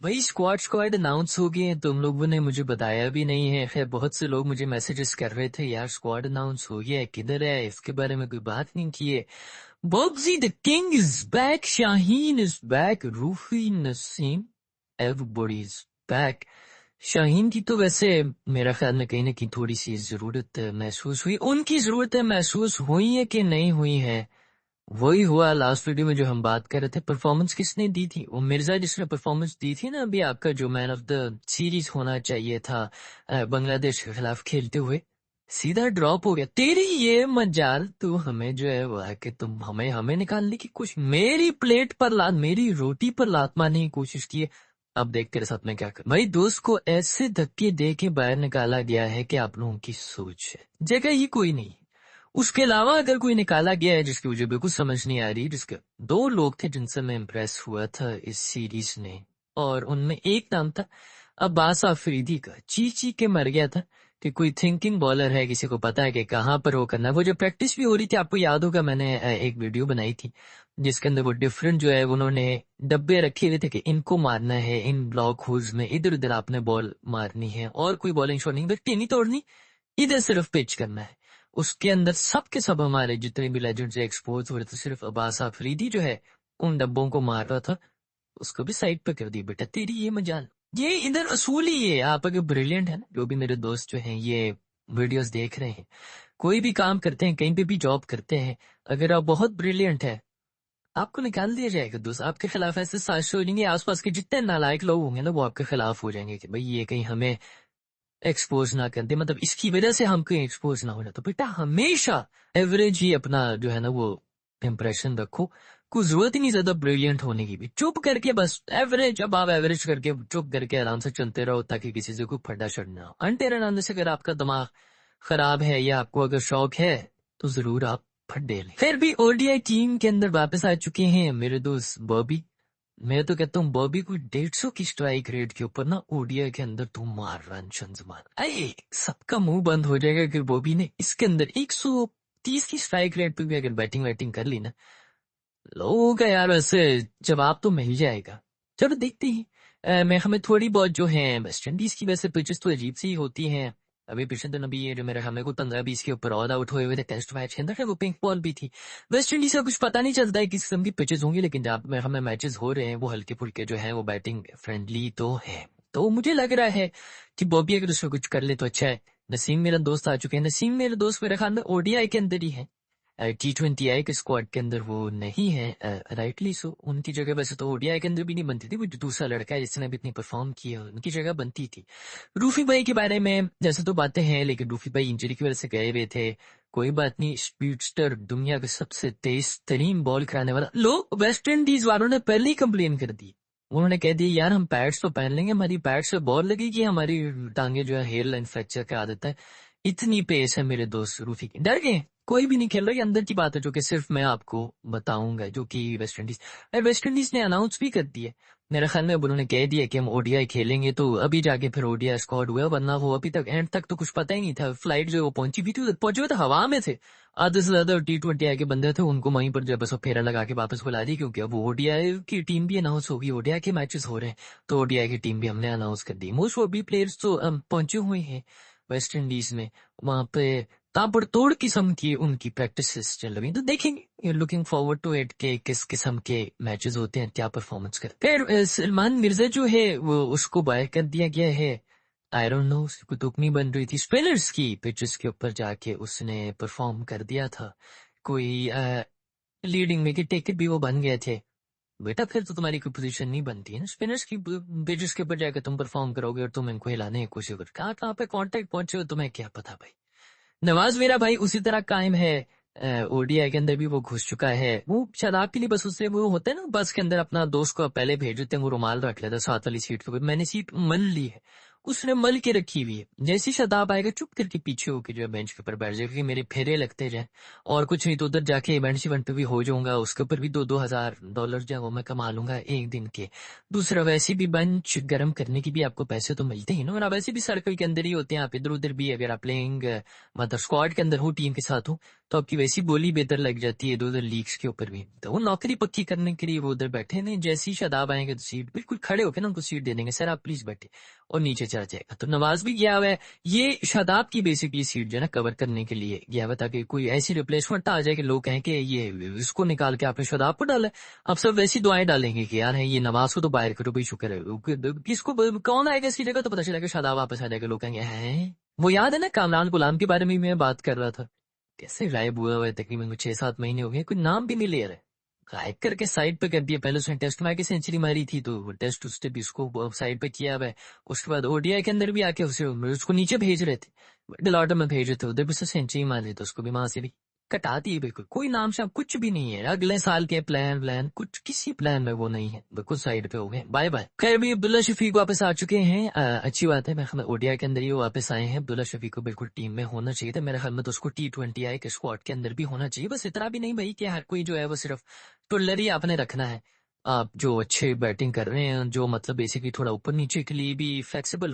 वही squad squad announce हो गए हैं, तुम लोगों ने मुझे बताया भी नहीं है। खैर बहुत से लोग मुझे मैसेजेस कर रहे थे, यार स्क्वाड अनाउंस हो गया है, किधर है, इसके बारे में कोई बात नहीं की है। Boxy the king is back, Shaheen is back, Rufi, Naseem, everybody is back. Shaheen की तो वैसे मेरा ख्याल में कहीं ना कहीं थोड़ी सी जरूरत महसूस हुई, उनकी जरूरतें महसूस हुई है कि नहीं हुई है। वही हुआ लास्ट वीडियो में जो हम बात कर रहे थे, परफॉर्मेंस किसने दी थी, वो मिर्जा जिसने परफॉर्मेंस दी थी ना अभी, आपका जो मैन ऑफ द सीरीज होना चाहिए था बांग्लादेश के खिलाफ खेलते हुए, सीधा ड्रॉप हो गया। तेरी ये मजाल, तू हमें जो है वो है कि तुम हमें हमें निकालने की कोशिश, मेरी प्लेट पर लात, मेरी रोटी पर लात मारने की कोशिश की है। अब देख तेरे साथ में क्या कर, भाई दोस्त को ऐसे धक्के दे के बाहर निकाला गया है कि आप लोगों की सोच है जगह ही कोई नहीं। उसके अलावा अगर कोई निकाला गया है जिसकी मुझे बिल्कुल समझ नहीं आ रही, जिसके दो लोग थे जिनसे मैं इम्प्रेस हुआ था इस सीरीज ने, और उनमें एक नाम था अब्बास अफरीदी का, चीख के मर गया था कि कोई थिंकिंग बॉलर है, किसी को पता है कि कहाँ पर वो करना है। वो जो प्रैक्टिस भी हो रही थी, आपको याद होगा मैंने एक वीडियो बनाई थी जिसके अंदर वो डिफरेंट जो है उन्होंने डब्बे रखे हुए थे कि इनको मारना है, इन ब्लॉक होल्स में इधर उधर आपने बॉल मारनी है, और कोई बॉलिंग शॉट नहीं, बस टीनी तोड़नी, इधर सिर्फ पिच करना है। उसके अंदर सब के सब हमारे जितने भी लेजेंड्स एक्सपोज हो रहे थे, सिर्फ अब्बास अफरीदी जो है उन डब्बों को मार रहा था। उसको भी साइड पे कर दी, बेटा तेरी ये मजाल, ये इधर असूल ही है। आप अगर ब्रिलियंट है ना, जो भी मेरे दोस्त जो हैं ये वीडियोस देख रहे हैं, कोई भी काम करते हैं, कहीं पे भी जॉब करते हैं, अगर आप बहुत ब्रिलियंट है, आपको निकाल दिया जाएगा दोस्त। आपके खिलाफ ऐसे साजिश हो जाएंगे, आसपास के जितने नालायक लोग होंगे ना वो आपके खिलाफ हो जाएंगे कि भाई ये कहीं हमें एक्सपोज ना कर दे, मतलब इसकी वजह से हम कहीं एक्सपोज ना हो जाए। तो बेटा हमेशा एवरेज ही अपना जो है ना वो इम्प्रेशन रखो, कोई जरूरत ही नहीं ज्यादा ब्रिलियंट होने की भी, चुप करके बस एवरेज, अब आप एवरेज करके चुप करके आराम से चलते रहो ताकि किसी से कोई फटा शट ना हो। अंटेर से अगर आपका दिमाग खराब है या आपको अगर शौक है तो जरूर आप फटे लें। फिर भी ओडीआई टीम के अंदर वापस आ चुके हैं मेरे दोस्त बॉबी। मैं तो कहता हूँ बॉबी को 150 की स्ट्राइक रेट के ऊपर ना ओडीआई के अंदर तू मार रन शंजमान, अरे सबका मुंह बंद हो जाएगा कि बॉबी ने इसके अंदर 130 की स्ट्राइक रेट पे भी अगर बैटिंग वैटिंग कर ली ना, लोगों का यार वैसे जवाब तो मिल जाएगा। चलो देखते ही। मैं हमें थोड़ी बहुत जो है वेस्ट इंडीज की वैसे पिचेस तो अजीब सी होती हैं। अभी पिछले दिन अभी ये जो मेरे हमें को 15-20 के ऊपर ऑल आउट हुए हुए थे टेस्ट मैच के अंदर है, वो पिंक बॉल भी थी। वेस्ट इंडीज का कुछ पता नहीं चलता है किस किस्म की पिचेस होंगी, लेकिन जहाँ पे हमें मैचेस हो रहे हैं वो हल्के फुल्के जो है वो बैटिंग फ्रेंडली तो है। तो मुझे लग रहा है कि बॉबी अगर उसमें कुछ कर ले तो अच्छा है। नसीम मेरा दोस्त आ चुके हैं, नसीम मेरे दोस्त मेरे ख्याल में ओडीआई के अंदर ही है, T20I के स्क्वाड के अंदर वो नहीं है, राइटली सो। उनकी जगह वैसे तो ओडीआई के अंदर भी नहीं बनती थी, वो जो दूसरा लड़का है जिसने भी इतनी परफॉर्म की है उनकी जगह बनती थी। रूफी भाई के बारे में जैसे तो बातें हैं, लेकिन रूफी भाई इंजरी की वजह से गए हुए थे। कोई बात नहीं, स्पीडस्टर, दुनिया का सबसे तेज तरीन बॉल कराने वाला, लोग वेस्ट इंडीज वालों ने पहले ही कंप्लेन कर दी। उन्होंने कह दिया यार हम पैड्स तो पहन लेंगे, हमारी पैड से बॉल लगेगी, हमारी टांगे जो है हेयर लाइन फ्रैक्चर की आदत है। इतनी पेस है मेरे दोस्त रूफी की, डर गए। कोई भी नहीं खेल रहा, ये अंदर की बात है जो कि सिर्फ मैं आपको बताऊंगा, जो कि वेस्ट इंडीज ने अनाउंस भी कर दिया। मेरे ख्याल में अब उन्होंने कह दिया कि हम ओडीआई खेलेंगे, तो अभी जाके फिर ओडीआई स्क्वाड हुआ, वरना वो अभी तक एंड तक तो कुछ पता ही नहीं था। फ्लाइट जो वो पहुंची भी थी, पहुंचे हुए तो हवा में थे। आधे से ज्यादा T20I के बंदे थे, उनको वहीं पर जो है बस वो फेरा लगा के वापस बुला दी, क्योंकि अब ओडीआई की टीम भी अनाउंस होगी, ओडीआई के मैचेस हो रहे हैं, तो ओडीआई की टीम भी हमने अनाउंस कर दी। मोस्ट ओबी प्लेयर्स तो पहुंचे हुए हैं वेस्ट इंडीज में, वहां पे ताबड़तोड़ किस्म की उनकी प्रैक्टिसेस चल रही, तो देखेंगे, लुकिंग फॉरवर्ड टू इट के किस किस्म के मैचेस होते हैं, क्या परफॉर्मेंस करते हैं। फिर सलमान मिर्जा जो है वो उसको बाय कर दिया गया है। आई डोंट नो, उसकी तुक नहीं बन रही थी, स्पिनर्स की पिचेस के ऊपर जाके उसने परफॉर्म कर दिया था। कोई लीडिंग विकेट टेकर भी वो बन गए थे। बेटा फिर तो तुम्हारी कोई पोजीशन नहीं बनती है ना, स्पिनर्स की पिचेस के ऊपर जाकर तुम परफॉर्म करोगे और तुम इनको हिलाने की कोशिश करोगे, कहाँ कहाँ पे कांटेक्ट पहुंचे हो तुम्हें क्या पता भाई। नवाज मेरा भाई उसी तरह कायम है, ओडीआई के अंदर भी वो घुस चुका है। वो शराब के लिए बस उससे वो होता है ना, बस के अंदर अपना दोस्त को पहले भेज देते हैं, वो रुमाल रख लेता है साथ वाली सीट के ऊपर, मैंने सीट मल ली है, उसने मल के रखी हुई है। जैसी शताब आएगा चुप करके पीछे होके जो है बेंच के ऊपर बैठ जाएगा कि मेरे फेरे लगते जाए, और कुछ नहीं तो उधर जाके इवेंट इवेंट पे भी हो जाऊंगा, उसके ऊपर भी 2-2 हजार डॉलर जो है वो मैं कमा लूंगा एक दिन के। दूसरा वैसे भी बेंच गर्म करने की भी आपको पैसे तो मिलते ही ना, और आप वैसे भी सर्कल के अंदर ही होते हैं, आप इधर उधर भी अगर आप प्लेइंग मतलब स्क्वाड के अंदर हो, टीम के साथ हो, तो आपकी वैसी बोली बेहतर लग जाती है इधर उधर लीक्स के ऊपर भी। तो वो नौकरी पक्की करने के लिए वो उधर बैठे नहीं, जैसे ही शादाब आएंगे तो सीट बिल्कुल खड़े होकर ना उनको सीट दे देंगे, सर आप प्लीज बैठे, और नीचे चला जाएगा। तो नवाज भी गया हुआ है ये शादाब की बेसिकली सीट जो है ना कवर करने के लिए गया हुआ, ताकि कोई ऐसी रिप्लेसमेंट आ जाए कि लोग कहें कि ये इसको निकाल के आपने शादाब को डाला है। अब सब वैसी दुआएं डालेंगे कि यार है ये नवाज को तो बाहर करो भाई, शुक्र है। किसको कौन आएगा इसकी जगह, तो पता चलेगा शादाब वापस आ जाएगा, लोग कहेंगे हैं। वो याद है ना कामरान गुलाम के बारे में मैं बात कर रहा था, कैसे गायब हुआ हुआ है, तकरीबन 6-7 महीने हो गए, कोई नाम भी नहीं ले रहा है, गायब करके साइड पे कर दिया। पहले उसने टेस्ट में आके सेंचुरी मारी थी तो टेस्ट उसने भी उसको साइड पे किया हुआ है। उसके बाद ओडीआई के अंदर भी आके उसको नीचे भेज रहे थे, डिलॉर्डर में भेज रहे थे, उधर भी उसने सेंचुरी मार ली तो उसको भी वहां से भी कटा दी। बिल्कुल कोई नाम शाम कुछ भी नहीं है, अगले साल के प्लान कुछ किसी प्लान में वो नहीं है, बिल्कुल साइड पे हो गए, बाय बाय। खैर भी अब्दुल्ला शफीक वापस आ चुके हैं, अच्छी बात है। मैं ओडीआई के अंदर ही वो वापस आए हैं। अब्दुल्ला शफीक को बिल्कुल टीम में होना चाहिए था, मेरे ख्याल में तो उसको T20 आई के स्क्वाड के अंदर भी होना चाहिए, बस इतना भी नहीं भाई कि हर कोई जो है वो सिर्फ टुल्लर ही आपने रखना है। आप जो अच्छे बैटिंग कर रहे हैं, जो मतलब बेसिकली थोड़ा ऊपर नीचे के लिए भी फ्लेक्सिबल